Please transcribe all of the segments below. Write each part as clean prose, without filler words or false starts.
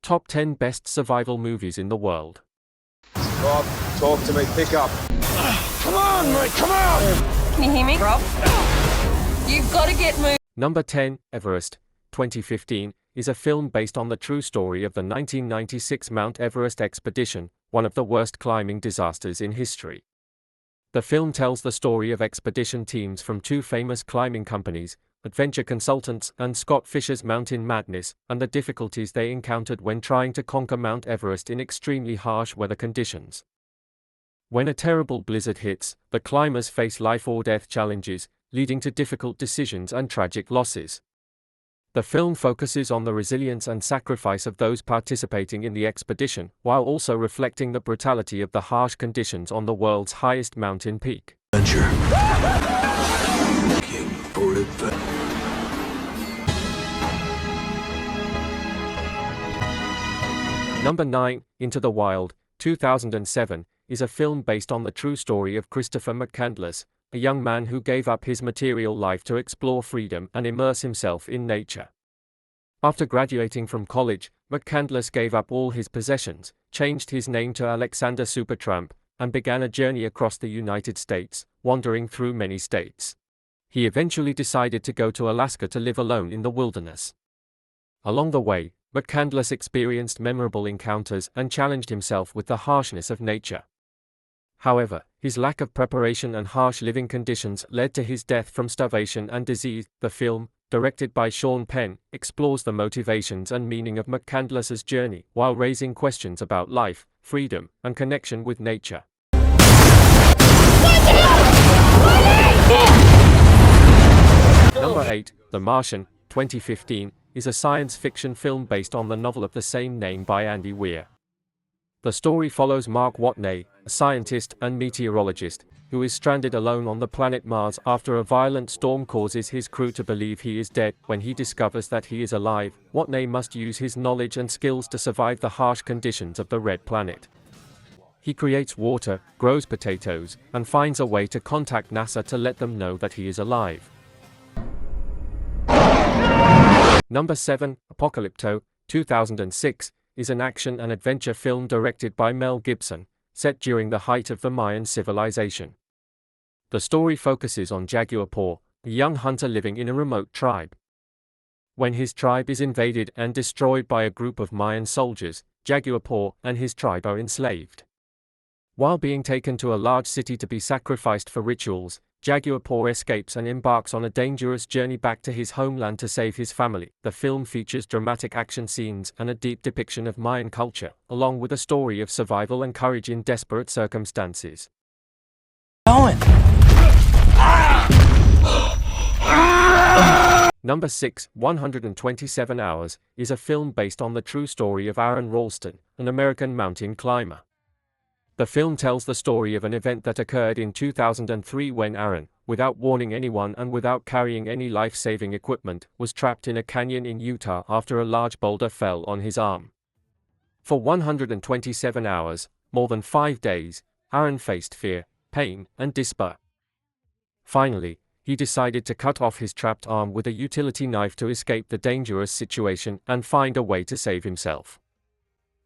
Top 10 best survival movies in the world. Rob, talk to me. Pick up. Come on, mate, come on! Can you hear me, Rob? You've got to get moving. Number 10, Everest, 2015, is a film based on the true story of the 1996 Mount Everest expedition, one of the worst climbing disasters in history. The film tells the story of expedition teams from two famous climbing companies, Adventure Consultants and Scott Fisher's Mountain Madness, and the difficulties they encountered when trying to conquer Mount Everest in extremely harsh weather conditions. When a terrible blizzard hits, the climbers face life-or-death challenges, leading to difficult decisions and tragic losses. The film focuses on the resilience and sacrifice of those participating in the expedition, while also reflecting the brutality of the harsh conditions on the world's highest mountain peak. Adventure. Number 9, Into the Wild, 2007, is a film based on the true story of Christopher McCandless, a young man who gave up his material life to explore freedom and immerse himself in nature. After graduating from college, McCandless gave up all his possessions, changed his name to Alexander Supertramp, and began a journey across the United States, wandering through many states. He eventually decided to go to Alaska to live alone in the wilderness. Along the way, McCandless experienced memorable encounters and challenged himself with the harshness of nature. However, his lack of preparation and harsh living conditions led to his death from starvation and disease. The film, directed by Sean Penn, explores the motivations and meaning of McCandless's journey while raising questions about life, freedom, and connection with nature. Number 8, The Martian, 2015, is a science fiction film based on the novel of the same name by Andy Weir. The story follows Mark Watney, a scientist and meteorologist, who is stranded alone on the planet Mars after a violent storm causes his crew to believe he is dead. When he discovers that he is alive, Watney must use his knowledge and skills to survive the harsh conditions of the Red Planet. He creates water, grows potatoes, and finds a way to contact NASA to let them know that he is alive. Number 7, Apocalypto, 2006, is an action and adventure film directed by Mel Gibson, set during the height of the Mayan civilization. The story focuses on Jaguar Paw, a young hunter living in a remote tribe. When his tribe is invaded and destroyed by a group of Mayan soldiers, Jaguar Paw and his tribe are enslaved. While being taken to a large city to be sacrificed for rituals, Jaguar Paw escapes and embarks on a dangerous journey back to his homeland to save his family. The film features dramatic action scenes and a deep depiction of Mayan culture, along with a story of survival and courage in desperate circumstances. Number 6, 127 Hours, is a film based on the true story of Aaron Ralston, an American mountain climber. The film tells the story of an event that occurred in 2003 when Aaron, without warning anyone and without carrying any life-saving equipment, was trapped in a canyon in Utah after a large boulder fell on his arm. For 127 hours, more than 5 days, Aaron faced fear, pain, and despair. Finally, he decided to cut off his trapped arm with a utility knife to escape the dangerous situation and find a way to save himself.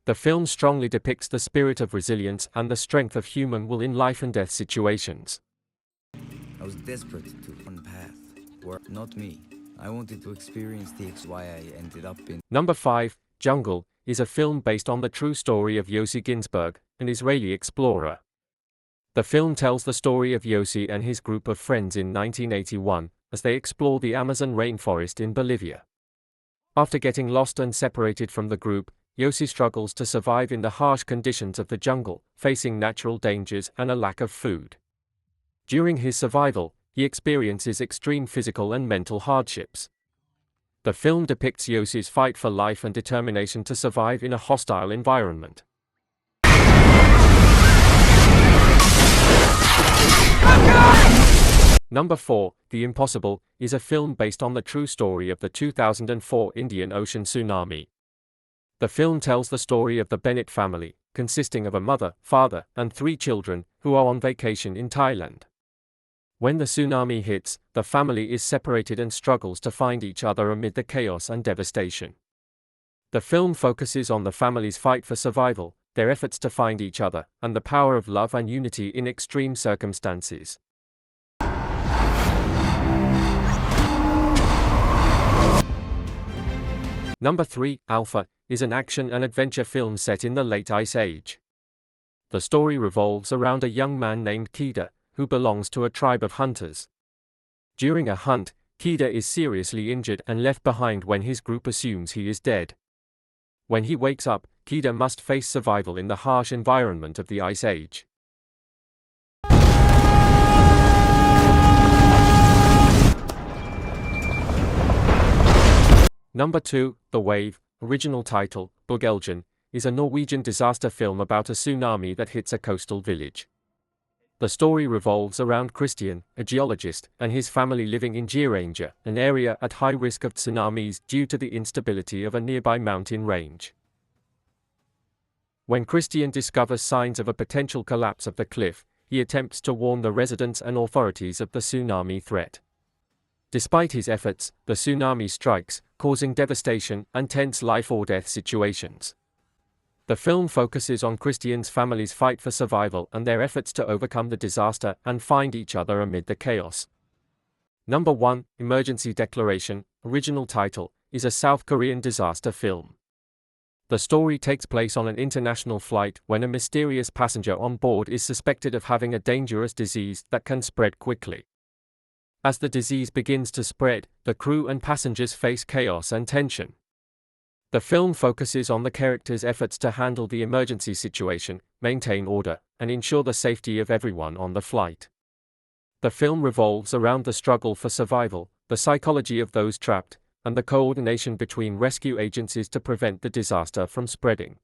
The film strongly depicts the spirit of resilience and the strength of human will in life and death situations. I was desperate to one path, or not me. I wanted to experience the why I ended up in. Number 5, Jungle, is a film based on the true story of Yossi Ginsberg, an Israeli explorer. The film tells the story of Yossi and his group of friends in 1981, as they explore the Amazon rainforest in Bolivia. After getting lost and separated from the group, Yossi struggles to survive in the harsh conditions of the jungle, facing natural dangers and a lack of food. During his survival, he experiences extreme physical and mental hardships. The film depicts Yossi's fight for life and determination to survive in a hostile environment. Number 4, The Impossible, is a film based on the true story of the 2004 Indian Ocean tsunami. The film tells the story of the Bennett family, consisting of a mother, father, and 3 children, who are on vacation in Thailand. When the tsunami hits, the family is separated and struggles to find each other amid the chaos and devastation. The film focuses on the family's fight for survival, their efforts to find each other, and the power of love and unity in extreme circumstances. Number 3, Alpha, is an action and adventure film set in the late Ice Age. The story revolves around a young man named Kida, who belongs to a tribe of hunters. During a hunt, Kida is seriously injured and left behind when his group assumes he is dead. When he wakes up, Kida must face survival in the harsh environment of the Ice Age. Number 2, The Wave, original title, Bølgen, is a Norwegian disaster film about a tsunami that hits a coastal village. The story revolves around Christian, a geologist, and his family living in Geiranger, an area at high risk of tsunamis due to the instability of a nearby mountain range. When Christian discovers signs of a potential collapse of the cliff, he attempts to warn the residents and authorities of the tsunami threat. Despite his efforts, the tsunami strikes, causing devastation and tense life-or-death situations. The film focuses on Christian's family's fight for survival and their efforts to overcome the disaster and find each other amid the chaos. Number 1, Emergency Declaration, original title, is a South Korean disaster film. The story takes place on an international flight when a mysterious passenger on board is suspected of having a dangerous disease that can spread quickly. As the disease begins to spread, the crew and passengers face chaos and tension. The film focuses on the characters' efforts to handle the emergency situation, maintain order, and ensure the safety of everyone on the flight. The film revolves around the struggle for survival, the psychology of those trapped, and the coordination between rescue agencies to prevent the disaster from spreading.